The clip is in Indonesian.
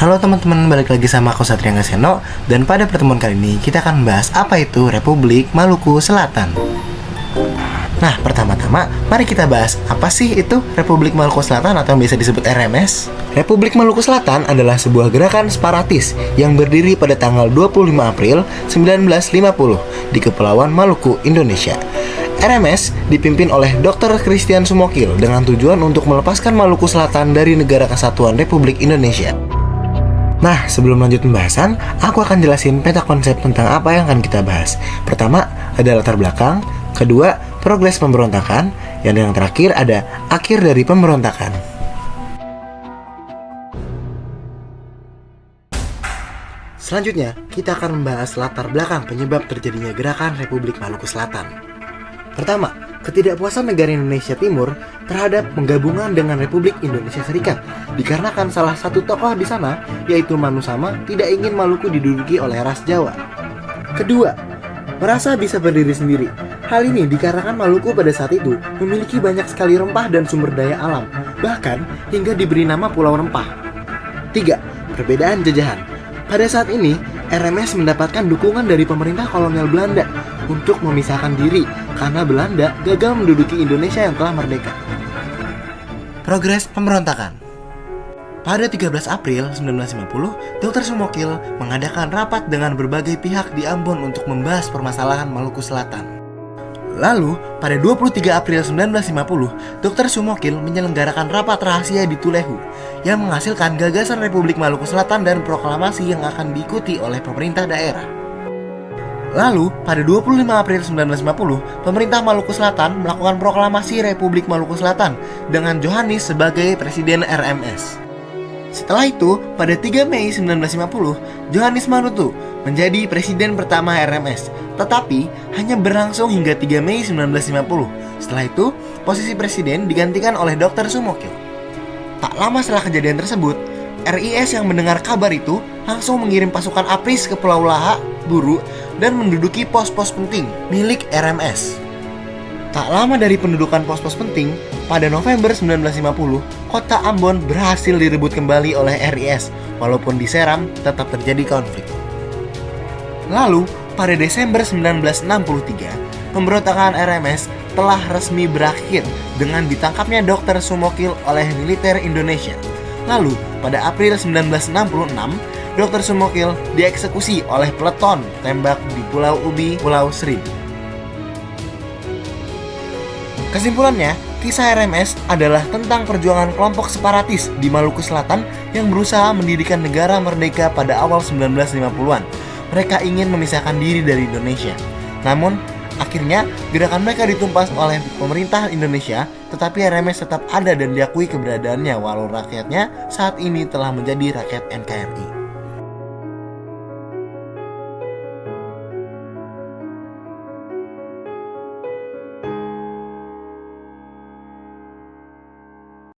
Halo teman-teman, balik lagi sama aku Satria Ngaseno. Dan pada pertemuan kali ini kita akan membahas apa itu Republik Maluku Selatan. Nah, pertama-tama mari kita bahas apa sih itu Republik Maluku Selatan atau yang biasa disebut RMS. Republik Maluku Selatan adalah sebuah gerakan separatis yang berdiri pada tanggal 25 April 1950 di Kepulauan Maluku, Indonesia. RMS dipimpin oleh Dr. Christian Sumokil dengan tujuan untuk melepaskan Maluku Selatan dari Negara Kesatuan Republik Indonesia. Nah, sebelum lanjut pembahasan, aku akan jelasin peta konsep tentang apa yang akan kita bahas. Pertama, ada latar belakang. Kedua, progres pemberontakan. Yang terakhir ada akhir dari pemberontakan. Selanjutnya, kita akan membahas latar belakang penyebab terjadinya gerakan Republik Maluku Selatan. Pertama, ketidakpuasan negara Indonesia Timur terhadap penggabungan dengan Republik Indonesia Serikat dikarenakan salah satu tokoh di sana, yaitu Manu Sama, tidak ingin Maluku diduduki oleh ras Jawa. Kedua, merasa bisa berdiri sendiri. Hal ini dikarenakan Maluku pada saat itu memiliki banyak sekali rempah dan sumber daya alam, bahkan hingga diberi nama Pulau Rempah. Tiga, perbedaan jajahan. Pada saat ini, RMS mendapatkan dukungan dari pemerintah kolonial Belanda untuk memisahkan diri karena Belanda gagal menduduki Indonesia yang telah merdeka. Progres pemberontakan. Pada 13 April 1950, Dr. Sumokil mengadakan rapat dengan berbagai pihak di Ambon untuk membahas permasalahan Maluku Selatan. Lalu, pada 23 April 1950, Dr. Sumokil menyelenggarakan rapat rahasia di Tulehu yang menghasilkan gagasan Republik Maluku Selatan dan proklamasi yang akan diikuti oleh pemerintah daerah. Lalu, pada 25 April 1950, pemerintah Maluku Selatan melakukan proklamasi Republik Maluku Selatan dengan Johannes sebagai Presiden RMS. Setelah itu, pada 3 Mei 1950, Johannes Manutu menjadi Presiden pertama RMS, tetapi hanya berlangsung hingga 3 Mei 1950. Setelah itu, posisi Presiden digantikan oleh Dr. Sumokil. Tak lama setelah kejadian tersebut, RIS yang mendengar kabar itu langsung mengirim pasukan APRIS ke Pulau Laha, Buru, dan menduduki pos-pos penting milik RMS. Tak lama dari pendudukan pos-pos penting, pada November 1950, kota Ambon berhasil direbut kembali oleh RIS, walaupun diseram tetap terjadi konflik. Lalu, pada Desember 1963, pemberontakan RMS telah resmi berakhir dengan ditangkapnya Dr. Sumokil oleh militer Indonesia. Lalu, pada April 1966, Dr. Sumokil dieksekusi oleh peleton tembak di Pulau Ubi, Pulau Seribu. Kesimpulannya, kisah RMS adalah tentang perjuangan kelompok separatis di Maluku Selatan yang berusaha mendirikan negara merdeka pada awal 1950-an. Mereka ingin memisahkan diri dari Indonesia. Namun, akhirnya gerakan mereka ditumpas oleh pemerintah Indonesia, tetapi RMS tetap ada dan diakui keberadaannya walau rakyatnya saat ini telah menjadi rakyat NKRI.